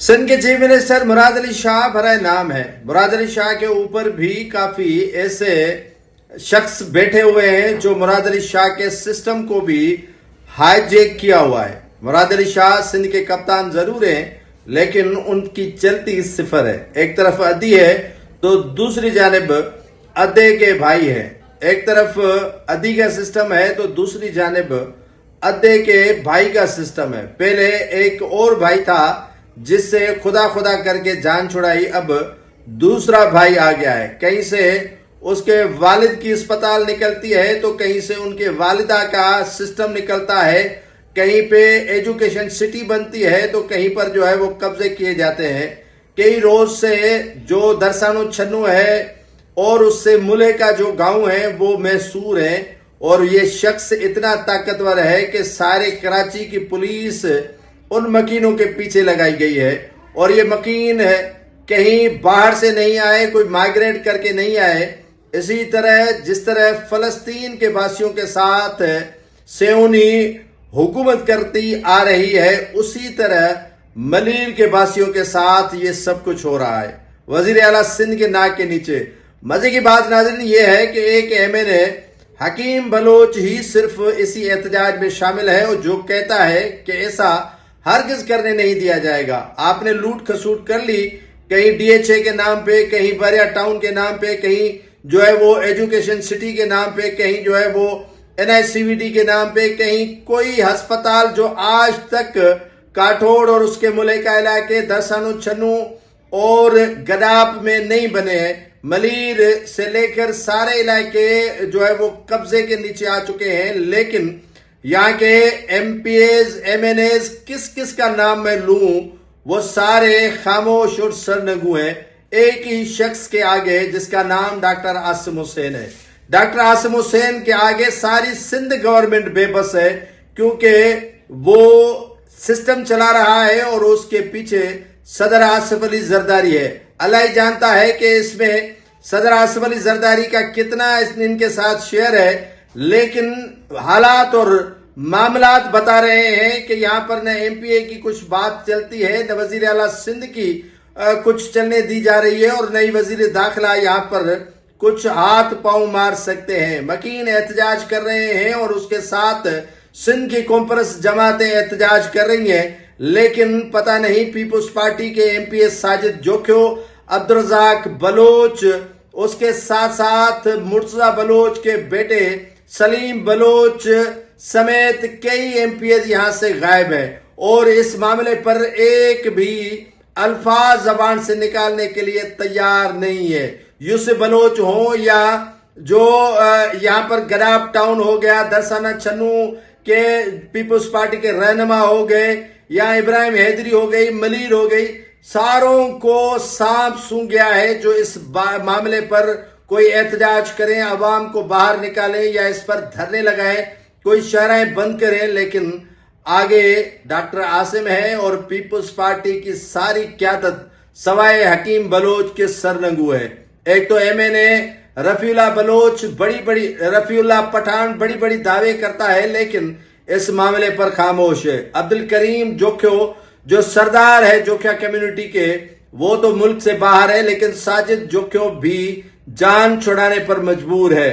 सिंध के chief minister Murad Ali Shah भरा नाम है। मुराद अली शाह के ऊपर भी काफी ऐसे शख्स बैठे हुए हैं जो मुराद अली शाह के सिस्टम को भी हाईजैक किया हुआ है। मुराद अली शाह सिंध के कप्तान जरूर हैं, लेकिन उनकी चलती सिफर है। एक तरफ अदी है तो दूसरी जानिब अदे के भाई है। एक तरफ अदी का सिस्टम है तो दूसरी जानिब अदे के भाई का सिस्टम है। पहले एक और भाई था जिससे खुदा खुदा करके जान छुड़ाई, अब दूसरा भाई आ गया है। कहीं से उसके वालिद की अस्पताल निकलती है तो कहीं से उनके वालिदा का सिस्टम निकलता है। कहीं पे एजुकेशन सिटी बनती है तो कहीं पर जो है वो कब्जे किए जाते हैं। कई रोज से जो दरसानो छन्नू है और उससे मुले का जो गांव है वो मैसूर है, और ये शख्स इतना ताकतवर है कि सारे कराची की पुलिस उन मकीनों के पीछे लगाई गई है। और ये मकीन है कहीं बाहर से नहीं आए, कोई माइग्रेट करके नहीं आए। इसी तरह जिस तरह फलस्तीन के वासियों के साथ सेऊनी हुकूमत करती आ रही है, उसी तरह मलीर के वासियों के साथ ये सब कुछ हो रहा है। वजीर आला सिंध के नाक के नीचे। मजे की बात नाज़रीन ये है कि एक MNA हकीम बलोच ही सिर्फ इसी एहतजाज में शामिल है, और जो कहता है कि ऐसा हरगिज करने नहीं दिया जाएगा। आपने लूट खसूट कर ली, कहीं DHA के नाम पे, कहीं बरिया टाउन के नाम पे, कहीं जो है वो एजुकेशन सिटी के नाम पे, कहीं जो है वो NICVD के नाम पे, कहीं कोई अस्पताल जो आज तक काठोड़ और उसके मुलेका इलाके दरसानो छन्नू और गदाप में नहीं बने हैं। मलीर से लेकर सारे इलाके जो है वो कब्जे के नीचे आ चुके हैं। लेकिन यहाँ के MPAs MNAs किस किस का नाम मैं लूं, वो सारे खामोश और सरनगू हैं एक ही शख्स के आगे, जिसका नाम डॉक्टर आसिम हुसैन है। डॉक्टर आसिम हुसैन के आगे सारी सिंध गवर्नमेंट बेबस है, क्योंकि वो सिस्टम चला रहा है और उसके पीछे सदर आसिफ अली जरदारी है। अल्लाह ही जानता है कि इसमें सदर आसिफ अली जरदारी का कितना इनके साथ शेयर है, लेकिन हालात और मामलात बता रहे हैं कि यहाँ पर न MPA की कुछ बात चलती है, न वजीर आला सिंध की कुछ चलने दी जा रही है, और नई वजीर दाखिला यहाँ पर कुछ हाथ पांव मार सकते हैं। मकीन एहतजाज कर रहे हैं और उसके साथ सिंध की कॉन्फ्रेंस जमातें एहतजाज कर रही हैं। लेकिन पता नहीं पीपुल्स पार्टी के MPA साजिद जोखियो, अब्दुल रज़ाक बलोच, उसके साथ साथ मुर्तजा बलोच के बेटे सलीम बलोच समेत कई MPAs यहाँ से गायब हैं, और इस मामले पर एक भी अल्फाज जबान से निकालने के लिए तैयार नहीं है। यूसुफ बलोच हो या जो यहाँ पर गदाब टाउन हो गया, दरसाना छन्नू के पीपुल्स पार्टी के रहनुमा हो गए, या इब्राहिम हैदरी हो गई, मलीर हो गई, सारों को सांप सूंघ गया है जो इस मामले पर कोई एहतजाज करें, अवाम को बाहर निकालें या इस पर धरने लगाएं, कोई शहरें बंद करें। लेकिन आगे डॉक्टर आसिम है और पीपुल्स पार्टी की सारी क्यादत सवाए हकीम बलोच के सरनगू है। एक तो MNA रफीउल्लाह बलोच रफीउल्लाह पठान बड़ी बड़ी दावे करता है, लेकिन इस मामले पर खामोश है। अब्दुल करीम जोखियो जो सरदार है जोखिया कम्युनिटी के, वो तो मुल्क से बाहर है, लेकिन साजिद जोखियो भी जान छुड़ाने पर मजबूर है।